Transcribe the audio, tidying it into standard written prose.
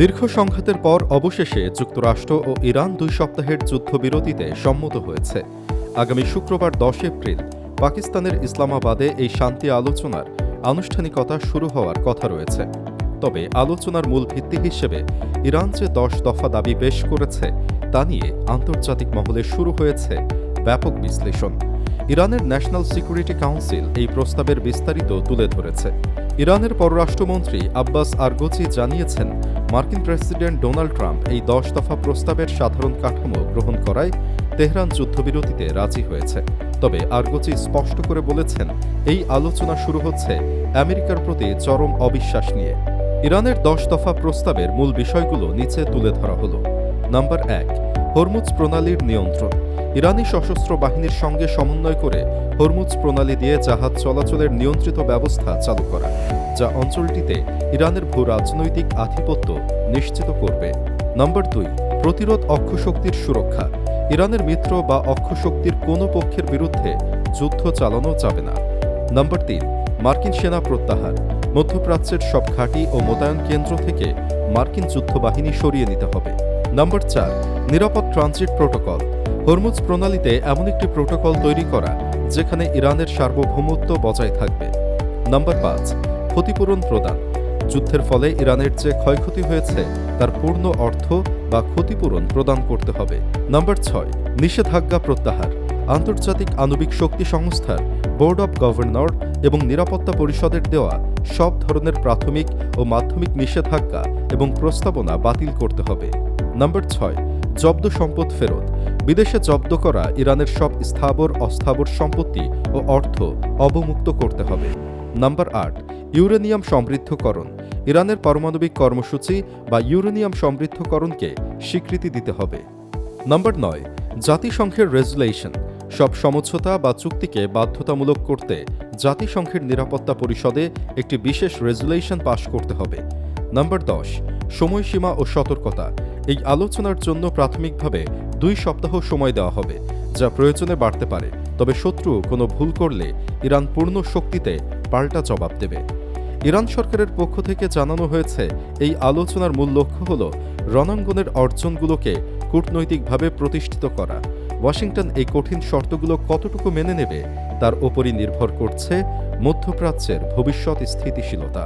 দীর্ঘ সংঘাতের পর অবশেষে যুক্তরাষ্ট্র ও ইরান 2 সপ্তাহের যুদ্ধবিরতিতে সম্মত হয়েছে। আগামী শুক্রবার 10 এপ্রিল পাকিস্তানের ইসলামাবাদে এই শান্তি আলোচনার আনুষ্ঠানিকতা শুরু হওয়ার কথা রয়েছে। তবে আলোচনার মূল ভিত্তি হিসেবে ইরান যে 10 দফা দাবি পেশ করেছে তা নিয়ে আন্তর্জাতিক মহলে শুরু হয়েছে ব্যাপক বিশ্লেষণ। ইরানের ন্যাশনাল সিকিউরিটি কাউন্সিল এই প্রস্তাবের বিস্তারিত তুলে ধরেছে। ইরানের পররাষ্ট্রমন্ত্রী আব্বাস আরগচি জানিয়েছেন, মার্কিন প্রেসিডেন্ট ডোনাল্ড ট্রাম্প এই 10 দফা প্রস্তাবের সাধারণ কাঠামো গ্রহণ করায় তেহরান যুদ্ধবিরতিতে রাজি হয়েছে। তবে আরগচি স্পষ্ট করে বলেছেন, এই আলোচনা শুরু হচ্ছে আমেরিকার প্রতি চরম অবিশ্বাস নিয়ে। ইরানের 10 দফা প্রস্তাবের মূল বিষয়গুলো নিচে তুলে ধরা হলো। নাম্বার 1, হরমুজ প্রণালীর নিয়ন্ত্রণ। ইরানি সশস্ত্র বাহিনীর সঙ্গে সমন্বয় করে হরমুজ প্রণালী দিয়ে জাহাজ চলাচলের নিয়ন্ত্রিত ব্যবস্থা চালু করা, যা অঞ্চলটিতে ইরানের ভূ রাজনৈতিক আধিপত্য নিশ্চিত করবে। নাম্বার 2, প্রতিরোধ অক্ষশক্তির সুরক্ষা। ইরানের মিত্র বা অক্ষশক্তির কোনো পক্ষের বিরুদ্ধে যুদ্ধ চালানো যাবে না। নাম্বার 3, মার্কিন সেনা প্রত্যাহার। মধ্যপ্রাচ্যের সব ঘাঁটি ও মোতায়েন কেন্দ্র থেকে মার্কিন যুদ্ধবাহিনী সরিয়ে নিতে হবে। নাম্বার 4, নিরাপদ ট্রানজিট প্রোটোকল। হরমুজ প্রণালীতে এমন একটি প্রোটোকল তৈরি করা যেখানে ইরানের সার্বভৌমত্ব বজায় থাকবে। নাম্বার 5, ক্ষতিপূরণ প্রদান। যুদ্ধের ফলে ইরানের যে ক্ষয়ক্ষতি হয়েছে তার পূর্ণ অর্থ বা ক্ষতিপূরণ প্রদান করতে হবে। নাম্বার 6, নিষেধাজ্ঞা প্রত্যাহার। আন্তর্জাতিক আণবিক শক্তি সংস্থার বোর্ড অব গভর্নর এবং নিরাপত্তা পরিষদের দেওয়া সব ধরনের প্রাথমিক ও মাধ্যমিক নিষেধাজ্ঞা এবং প্রস্তাবনা বাতিল করতে হবে। নাম্বার 6, জব্দ সম্পদ ফেরত। বিদেশে জব্দ করা ইরানের সব স্থাবর অস্থাবর সম্পত্তি ও অর্থ অবমুক্ত করতে হবে। নাম্বার 8, ইউরেনিয়াম সমৃদ্ধকরণ। ইরানের পারমাণবিক কর্মসূচি বা ইউরেনিয়াম সমৃদ্ধকরণকে স্বীকৃতি দিতে হবে। নাম্বার 9, জাতিসংঘের রেজুলেশন। সব সমঝোতা বা চুক্তিকে বাধ্যতামূলক করতে জাতিসংঘের নিরাপত্তা পরিষদে একটি বিশেষ রেজুলেশন পাশ করতে হবে। নাম্বার 10, সময়সীমা ও সতর্কতা। এই আলোচনার জন্য প্রাথমিকভাবে 2 সপ্তাহ সময় দেওয়া হবে, যা প্রয়োজনে বাড়তে পারে। তবে শত্রু কোনো ভুল করলে ইরান পূর্ণ শক্তিতে পাল্টা জবাব দেবে। ইরান সরকারের পক্ষ থেকে জানানো হয়েছে, এই আলোচনার মূল লক্ষ্য হল রণাঙ্গনের অর্জনগুলোকে কূটনৈতিকভাবে প্রতিষ্ঠিত করা। ওয়াশিংটন এই কঠিন শর্তগুলো কতটুকু মেনে নেবে তার ওপরই নির্ভর করছে মধ্যপ্রাচ্যের ভবিষ্যৎ স্থিতিশীলতা।